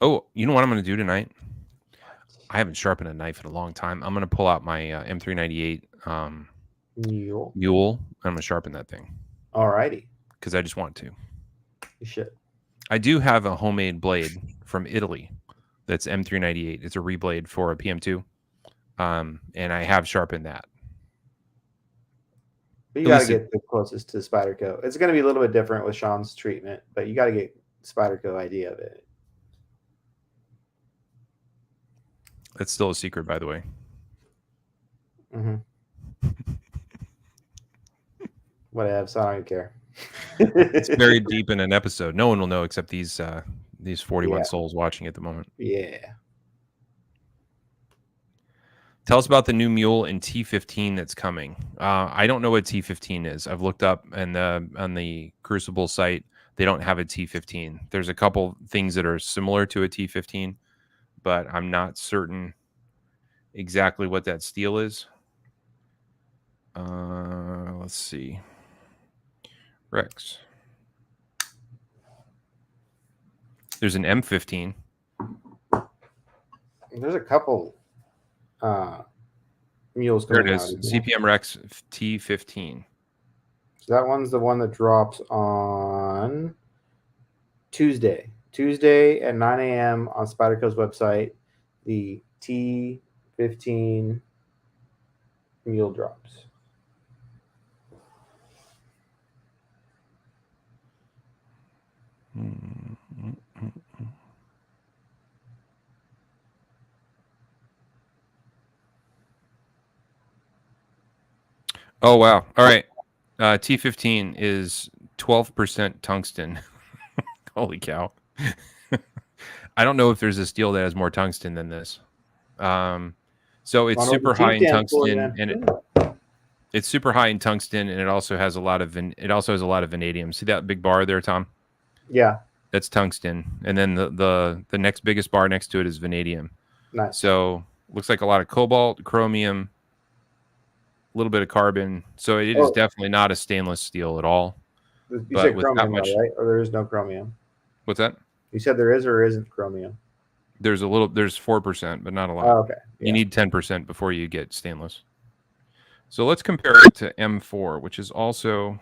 Oh, you know what I'm going to do tonight? I haven't sharpened a knife in a long time. I'm going to pull out my M398 Mule. I'm going to sharpen that thing. All righty. Because I just want to. You should. I do have a homemade blade from Italy that's M398. It's a reblade for a PM2. And I have sharpened that. But you got to get the closest to Spyderco. It's going to be a little bit different with Sean's treatment, but you got to get Spyderco idea of it. That's still a secret, by the way. Whatever, so I don't even care. It's buried deep in an episode. No one will know except these 41 souls watching at the moment. Yeah. Tell us about the new Mule and T15 that's coming. I don't know what T15 is. I've looked up and on the Crucible site, they don't have a T15. There's a couple things that are similar to a T15, but I'm not certain exactly what that steel is. Let's see. Rex. There's an M15. There's a couple mules coming out. There it is. CPM Rex T15. So that one's the one that drops on Tuesday. Tuesday at 9 a.m. on Spyderco's website. The T15 mule drops. Oh, wow. All right. T15 is 12% tungsten. Holy cow. I don't know if there's a steel that has more tungsten than this. So it's super high in tungsten, and it's super high in tungsten, and it also has a lot of vanadium. See that big bar there, Tom? Yeah. That's tungsten. And then the next biggest bar next to it is vanadium. Nice. So looks like a lot of cobalt, chromium, a little bit of carbon. So it is definitely not a stainless steel at all. You said chromium, right? Or there is no chromium? What's that? You said there is or isn't chromium? There's 4%, but not a lot. Oh, okay. Yeah. You need 10% before you get stainless. So let's compare it to M4, which is also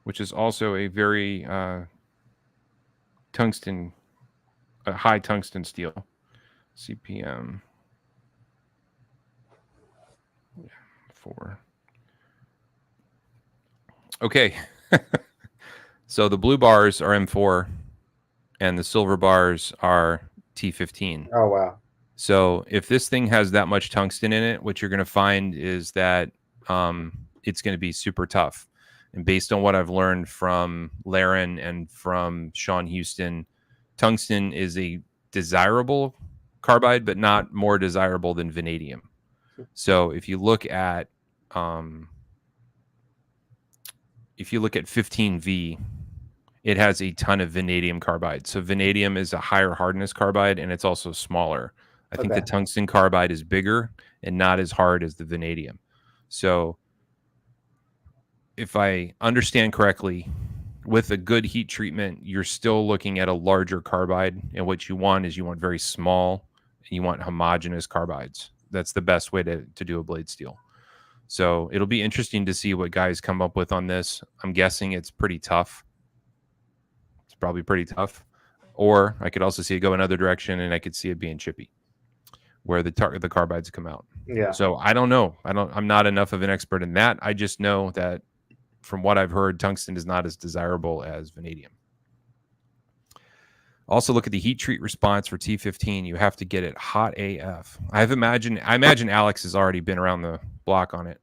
which is also a very tungsten, a high tungsten steel. CPM 4. Okay. So the blue bars are M4 and the silver bars are T15. Oh, wow. So if this thing has that much tungsten in it, what you're going to find is that it's going to be super tough. And based on what I've learned from Laren and from Sean Houston, tungsten is a desirable carbide, but not more desirable than vanadium. So if you look at 15V, it has a ton of vanadium carbide. So vanadium is a higher hardness carbide, and it's also smaller. I think the tungsten carbide is bigger and not as hard as the vanadium. So if I understand correctly, with a good heat treatment, you're still looking at a larger carbide. And what you want is you want very small and you want homogeneous carbides. That's the best way to do a blade steel. So it'll be interesting to see what guys come up with on this. I'm guessing it's pretty tough. It's probably pretty tough. Or I could also see it go another direction, and I could see it being chippy, where the carbides come out. Yeah. So I don't know. I'm not enough of an expert in that. I just know that from what I've heard, tungsten is not as desirable as vanadium. Also, look at the heat treat response for T15. You have to get it hot AF. I imagine Alex has already been around the block on it,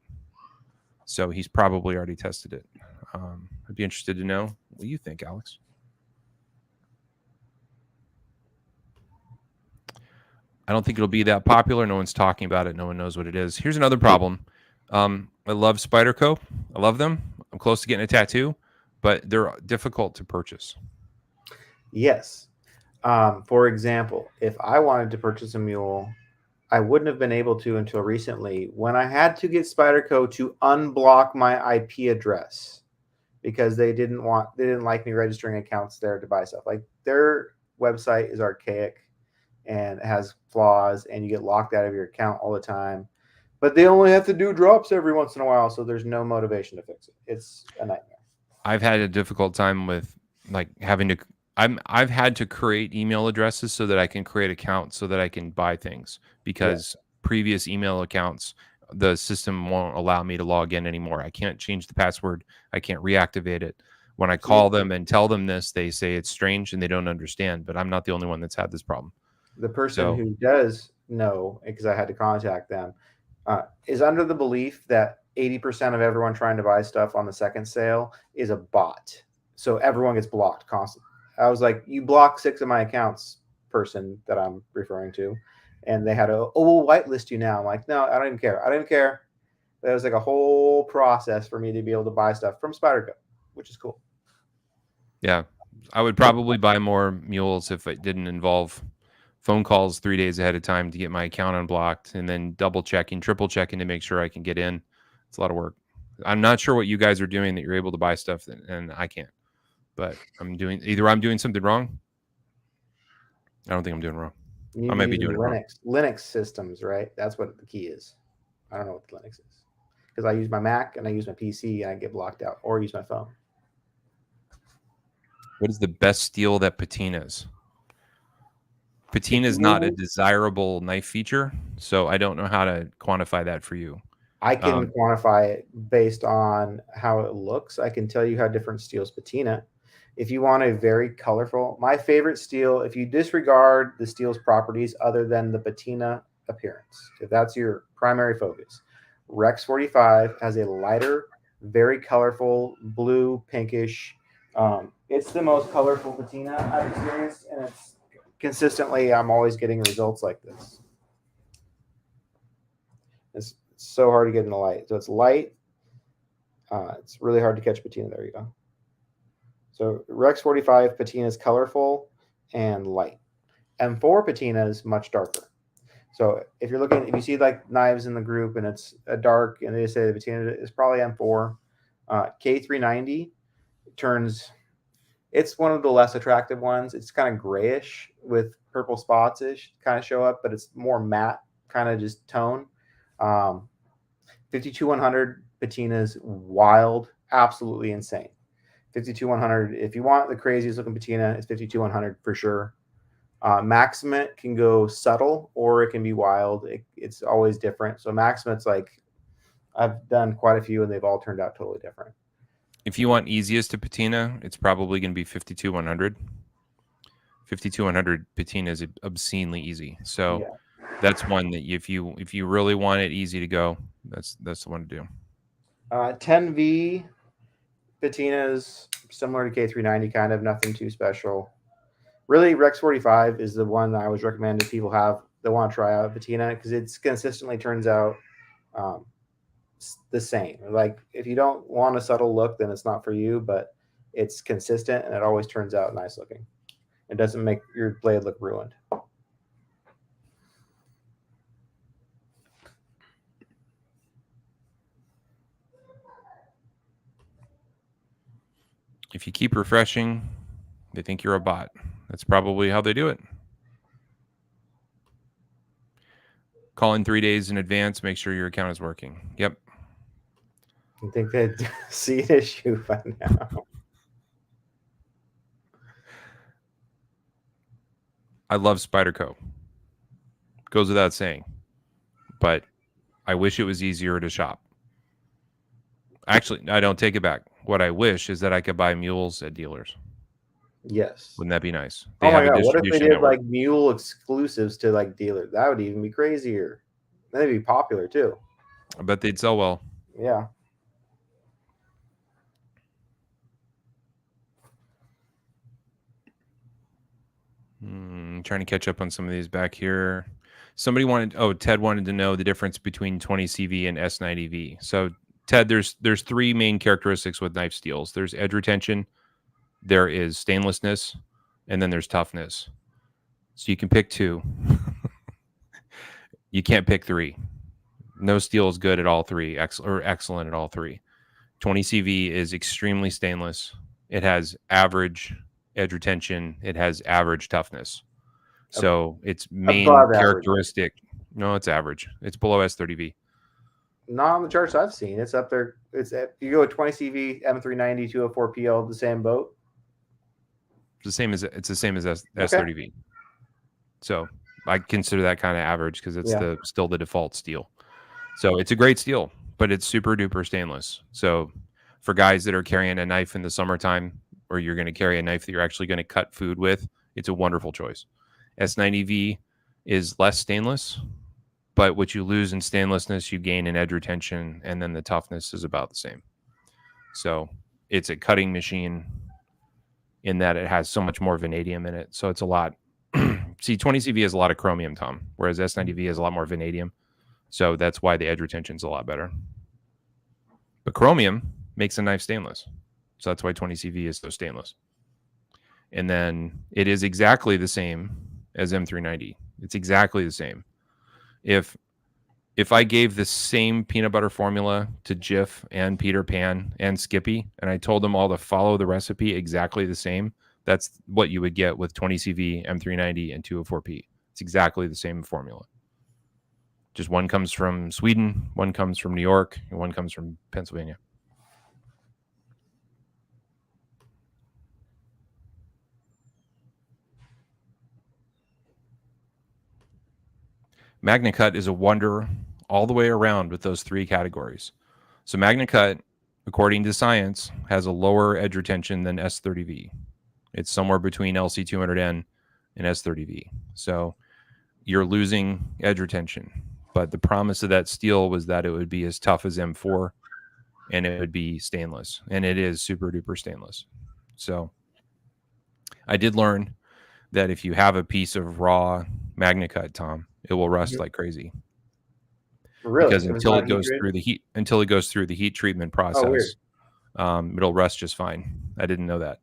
so he's probably already tested it. I'd be interested to know what you think, Alex. I don't think it'll be that popular. No one's talking about it. No one knows what it is. Here's another problem. I love Spyderco. I love them. I'm close to getting a tattoo, but they're difficult to purchase. Yes. For example, if I wanted to purchase a mule, I wouldn't have been able to until recently when I had to get Spyderco to unblock my IP address because they didn't like me registering accounts there to buy stuff. Like their website is archaic and has flaws, and you get locked out of your account all the time. But they only have to do drops every once in a while, so there's no motivation to fix it. It's a nightmare. I've had a difficult time with like having to. I've had to create email addresses so that I can create accounts so that I can buy things because previous email accounts, the system won't allow me to log in anymore. I can't change the password. I can't reactivate it. When I call them and tell them this, they say it's strange and they don't understand. But I'm not the only one that's had this problem. The person who does know, because I had to contact them, is under the belief that 80% of everyone trying to buy stuff on the second sale is a bot. So everyone gets blocked constantly. I was like, you blocked 6 of my accounts, person that I'm referring to. And they had we'll whitelist you now. I'm like, no, I don't even care. I don't even care. There was like a whole process for me to be able to buy stuff from Spyderco, which is cool. Yeah. I would probably buy more mules if it didn't involve phone calls 3 days ahead of time to get my account unblocked and then double checking, triple checking to make sure I can get in. It's a lot of work. I'm not sure what you guys are doing that you're able to buy stuff and I can't. But I'm doing something wrong. I don't think I'm doing wrong. I might be doing Linux systems, right? That's what the key is. I don't know what Linux is because I use my Mac and I use my PC and I get blocked out, or use my phone. What is the best steel that patinas? Patina is not a desirable knife feature, so I don't know how to quantify that for you. I can quantify it based on how it looks. I can tell you how different steels patina. If you want a very colorful, my favorite steel, if you disregard the steel's properties other than the patina appearance, if that's your primary focus, Rex 45 has a lighter, very colorful, blue, pinkish. It's the most colorful patina I've experienced, and it's consistently, I'm always getting results like this. It's so hard to get in the light. So it's light. It's really hard to catch patina. There you go. So Rex 45 patina is colorful and light. M4 patina is much darker. So if you see like knives in the group and it's a dark, and they say the patina is probably M4. K390 it's one of the less attractive ones. It's kind of grayish with purple spots-ish kind of show up, but it's more matte kind of just tone. 52100 patina is wild, absolutely insane. 52100. If you want the craziest looking patina, it's 52100 for sure. Maximate can go subtle or it can be wild. It's always different. So Maximate's like, I've done quite a few and they've all turned out totally different. If you want easiest to patina, it's probably going to be 52100. 52100 patina is obscenely easy. So that's one that if you really want it easy to go, that's the one to do. 10V patinas similar to K390, kind of nothing too special. Really, Rex 45 is the one that I always recommend if people have that want to try out patina because it consistently turns out the same. Like if you don't want a subtle look, then it's not for you, but it's consistent and it always turns out nice looking. It doesn't make your blade look ruined. If you keep refreshing, they think you're a bot. That's probably how they do it. Call in 3 days in advance. Make sure your account is working. Yep. I think they see an issue by now. I love Spyderco. Goes without saying. But I wish it was easier to shop. Actually, I don't take it back. What I wish is that I could buy mules at dealers. Yes. Wouldn't that be nice? They have God. What if they did like mule exclusives to like dealers? That would even be crazier. They'd be popular too. I bet they'd sell well. Yeah. Trying to catch up on some of these back here. Ted wanted to know the difference between 20CV and S90V. So Ted, there's three main characteristics with knife steels. There's edge retention, there is stainlessness, and then there's toughness. So you can pick two. You can't pick three. No steel is good at all three, or excellent at all three. 20CV is extremely stainless. It has average edge retention. It has average toughness. So its main characteristic, no, it's average. It's below S30V. Not on the charts I've seen. It's up there. You go with 20CV, M390, 204 PL, the same boat. It's the same as S30V. So I consider that kind of average because it's still the default steel. So it's a great steel, but it's super duper stainless. So for guys that are carrying a knife in the summertime, or you're going to carry a knife that you're actually going to cut food with, it's a wonderful choice. S90V is less stainless, but what you lose in stainlessness, you gain in edge retention, and then the toughness is about the same. So it's a cutting machine in that it has so much more vanadium in it. So it's a lot. See, 20CV has a lot of chromium, Tom, whereas S90V has a lot more vanadium. So that's why the edge retention is a lot better. But chromium makes a knife stainless. So that's why 20CV is so stainless. And then it is exactly the same as M390. It's exactly the same. If I gave the same peanut butter formula to Jif and Peter Pan and Skippy, and I told them all to follow the recipe exactly the same, that's what you would get with 20CV, M390, and 204P. It's exactly the same formula. Just one comes from Sweden, one comes from New York, and one comes from Pennsylvania. MagnaCut is a wonder all the way around with those three categories. So MagnaCut, according to science, has a lower edge retention than S30V. It's somewhere between LC200N and S30V. So you're losing edge retention. But the promise of that steel was that it would be as tough as M4 and it would be stainless. And it is super duper stainless. So I did learn that if you have a piece of raw MagnaCut, Tom, it will rust like crazy. Really? Because until it goes through the heat treatment process, it'll rust just fine. I didn't know that.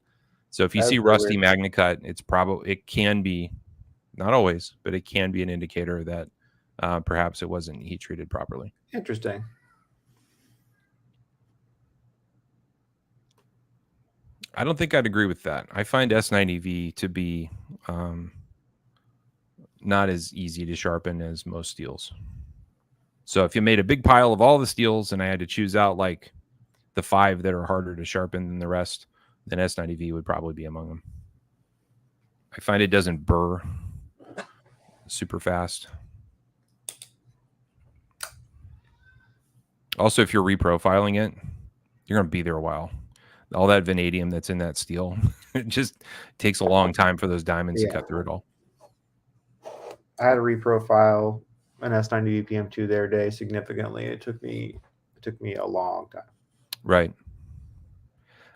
So if you see rusty MagnaCut, it can be, not always, but it can be an indicator that perhaps it wasn't heat treated properly. Interesting. I don't think I'd agree with that. I find S90V to be not as easy to sharpen as most steels. So if you made a big pile of all the steels and I had to choose out like the 5 that are harder to sharpen than the rest, then S90V would probably be among them. I find it doesn't burr super fast. Also, if you're reprofiling it, you're going to be there a while. All that vanadium that's in that steel, it just takes a long time for those diamonds to cut through it all. I had to reprofile an S90 PM2 their day significantly. It took me a long time. Right.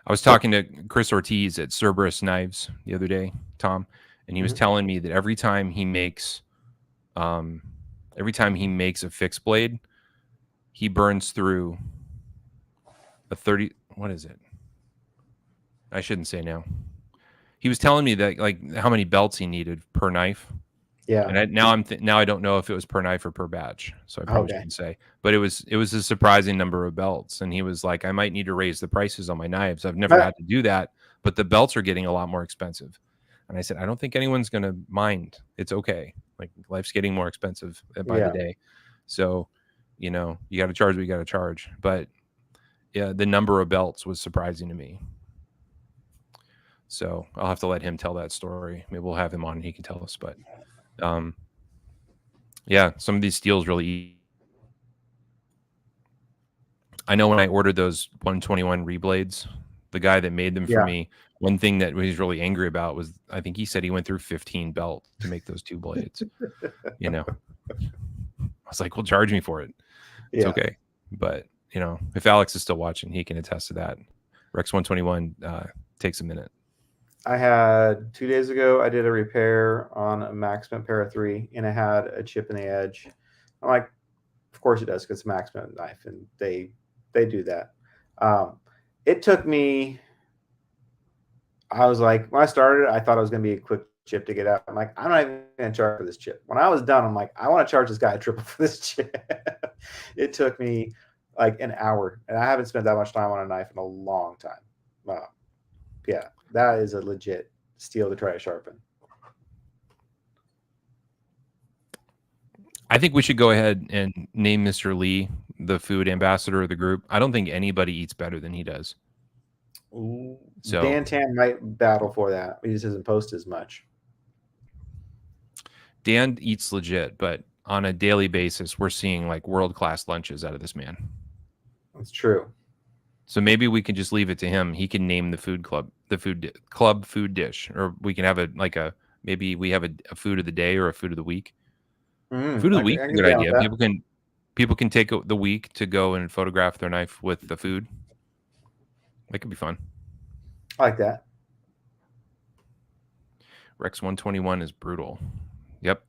I was talking to Chris Ortiz at Cerberus Knives the other day, Tom, and he was telling me that every time he makes a fixed blade, he burns through a 30. What is it? I shouldn't say now. He was telling me that like how many belts he needed per knife. Yeah. And now I don't know if it was per knife or per batch, so I probably shouldn't say. But it was a surprising number of belts, and he was like, I might need to raise the prices on my knives. I've never had to do that, but the belts are getting a lot more expensive. And I said, I don't think anyone's going to mind. It's okay. Like life's getting more expensive by the day, so you got to charge what you got to charge. But yeah, the number of belts was surprising to me. So I'll have to let him tell that story. Maybe we'll have him on and he can tell us. But yeah, some of these steels really. I know when I ordered those 121 reblades, the guy that made them for me, one thing that he was really angry about was I think he said he went through 15 belts to make those two blades. I was like, well, charge me for it. It's okay. But if Alex is still watching, he can attest to that. Rex 121 takes a minute. I had 2 days ago, I did a repair on a Maxman Para 3 and it had a chip in the edge. I'm like, of course it does because it's a Maxman knife and they do that. It took me, I was like, when I started, I thought it was going to be a quick chip to get out. I'm like, I'm not even going to charge for this chip. When I was done, I'm like, I want to charge this guy a triple for this chip. It took me like an hour and I haven't spent that much time on a knife in a long time. Yeah. That is a legit steel to try to sharpen. I think we should go ahead and name Mr. Lee the food ambassador of the group. I don't think anybody eats better than he does. Ooh, so Dan Tan might battle for that. He just doesn't post as much. Dan eats legit, but on a daily basis, we're seeing like world-class lunches out of this man. That's true. So maybe we can just leave it to him. He can name the food dish, or we can have maybe we have a food of the day or a food of the week. Food of the week is a good idea. People can take the week to go and photograph their knife with the food. That could be fun. I like that. Rex 121 is brutal. Yep.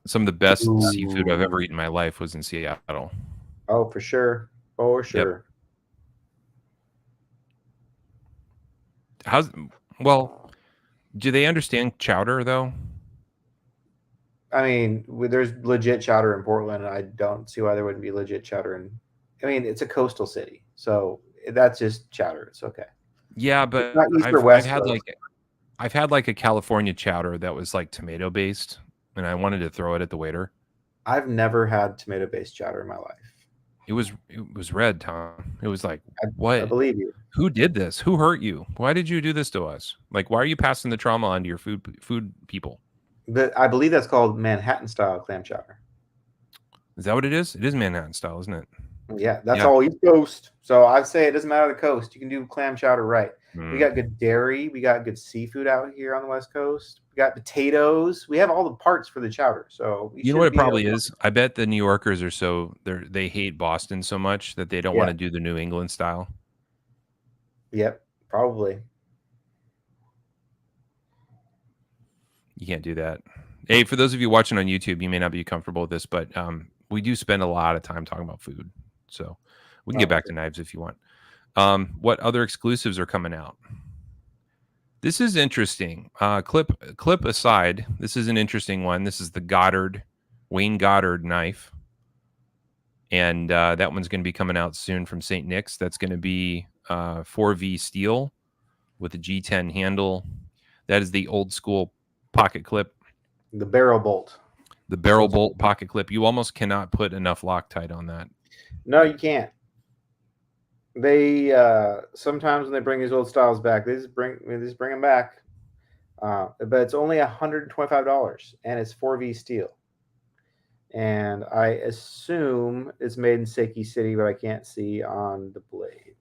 Some of the best seafood I've ever eaten in my life was in Seattle. Oh, for sure. For sure. Yep. Do they understand chowder though? I mean, there's legit chowder in Portland, and I don't see why there wouldn't be legit chowder it's a coastal city, so that's just chowder. It's okay. Yeah, but I've had like a California chowder that was like tomato based, and I wanted to throw it at the waiter. I've never had tomato based chowder in my life. It was red, Tom. It was like, what? I believe you. Who did this? Who hurt you? Why did you do this to us? Like, why are you passing the trauma on to your food people? But I believe that's called Manhattan style clam chowder. Is that what it is? It is Manhattan style, isn't it? Yeah, that's all East Coast. So I'd say it doesn't matter the coast. You can do clam chowder right. We got good dairy. We got good seafood out here on the West Coast. We got potatoes. We have all the parts for the chowder. So you know what it probably is? I bet the New Yorkers are they hate Boston so much that they don't want to do the New England style. Yep, probably. You can't do that. Hey, for those of you watching on YouTube, you may not be comfortable with this, but we do spend a lot of time talking about food. So we can get back to knives if you want. What other exclusives are coming out? This is interesting. Clip aside, this is an interesting one. This is the Wayne Goddard knife. And that one's going to be coming out soon from St. Nick's. That's going to be 4V steel with a G10 handle. That is the old school pocket clip. The barrel bolt. The barrel bolt pocket clip, you almost cannot put enough Loctite on that. No, you can't. They sometimes when they bring these old styles back, they just bring them back. But it's only $125, and it's 4V steel. And I assume it's made in Seiki City, but I can't see on the blade.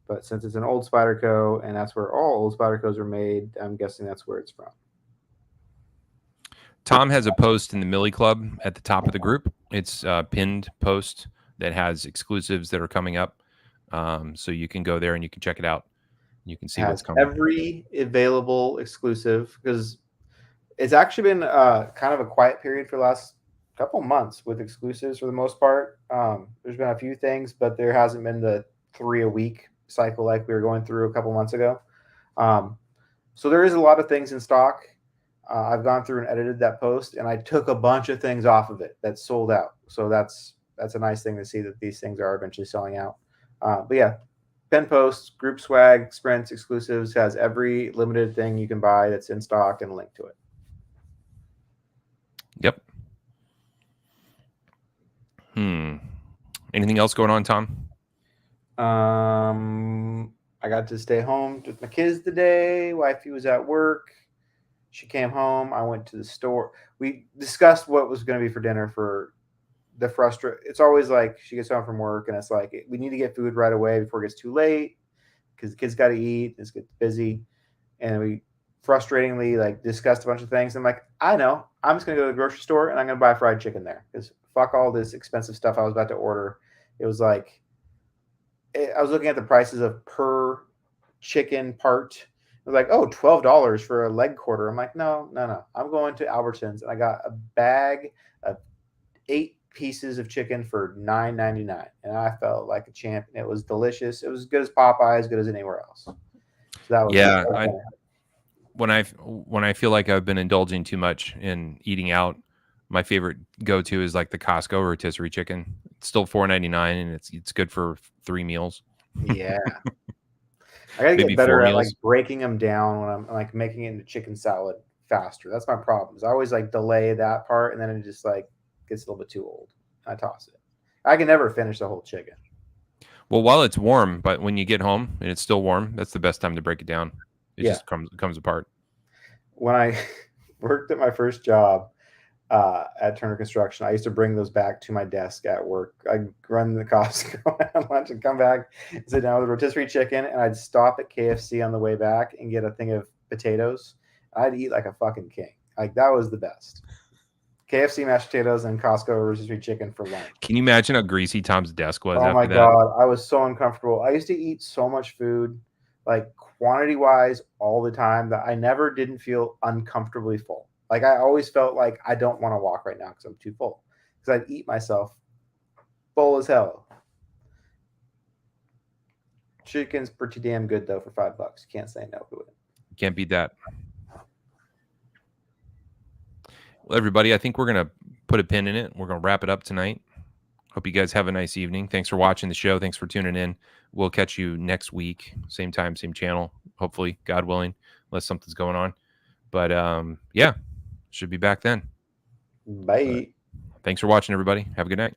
But since it's an old Spyderco, and that's where all old Spydercos are made, I'm guessing that's where it's from. Tom has a post in the Millie Club at the top of the group. It's a pinned post that has exclusives that are coming up. So you can go there and you can check it out. You can see what's coming. Every available exclusive, because it's actually been kind of a quiet period for the last couple months with exclusives for the most part. There's been a few things, but there hasn't been the 3 a week cycle like we were going through a couple months ago. So there is a lot of things in stock. I've gone through and edited that post, and I took a bunch of things off of it that sold out. So that's a nice thing to see that these things are eventually selling out. But yeah, pen post, group swag, sprints, exclusives, has every limited thing you can buy that's in stock and a link to it. Yep. Anything else going on, Tom? I got to stay home with my kids today. Wifey was at work. She came home. I went to the store. We discussed what was going to be for dinner for the It's always like she gets home from work and it's like, we need to get food right away before it gets too late because the kids got to eat. It's get busy. And we frustratingly like discussed a bunch of things. I'm like, I know. I'm just going to go to the grocery store and I'm going to buy fried chicken there because fuck all this expensive stuff I was about to order. It was like, I was looking at the prices of per chicken part. I was like, oh, $12 for a leg quarter. I'm like, no. I'm going to Albertsons, and I got a bag of 8 pieces of chicken for $9.99, and I felt like a champion. It was delicious. It was as good as Popeye, as good as anywhere else. So that was when I feel like I've been indulging too much in eating out, my favorite go-to is like the Costco rotisserie chicken. It's still $4.99, and it's good for 3 meals. Yeah. I gotta get better at like breaking them down when I'm like making it into chicken salad faster. That's my problem. Is I always like delay that part, and then it just like gets a little bit too old. I toss it. I can never finish the whole chicken. Well, while it's warm, but when you get home and it's still warm, that's the best time to break it down. It just comes apart. When I worked at my first job at Turner Construction, I used to bring those back to my desk at work. I'd run the Costco at lunch and come back and sit down with a rotisserie chicken, and I'd stop at KFC on the way back and get a thing of potatoes. I'd eat like a fucking king. Like that was the best. KFC mashed potatoes and Costco rotisserie chicken for lunch. Can you imagine how greasy Tom's desk was? Oh my God. I was so uncomfortable. I used to eat so much food, like quantity wise all the time, that I never didn't feel uncomfortably full. Like I always felt like I don't want to walk right now because I'm too full. Because I'd eat myself full as hell. Chicken's pretty damn good though for $5. Can't say no to it. Can't beat that. Well, everybody, I think we're going to put a pin in it. We're going to wrap it up tonight. Hope you guys have a nice evening. Thanks for watching the show. Thanks for tuning in. We'll catch you next week. Same time, same channel. Hopefully, God willing, unless something's going on. But yeah, should be back then. Bye. Thanks for watching, everybody. Have a good night.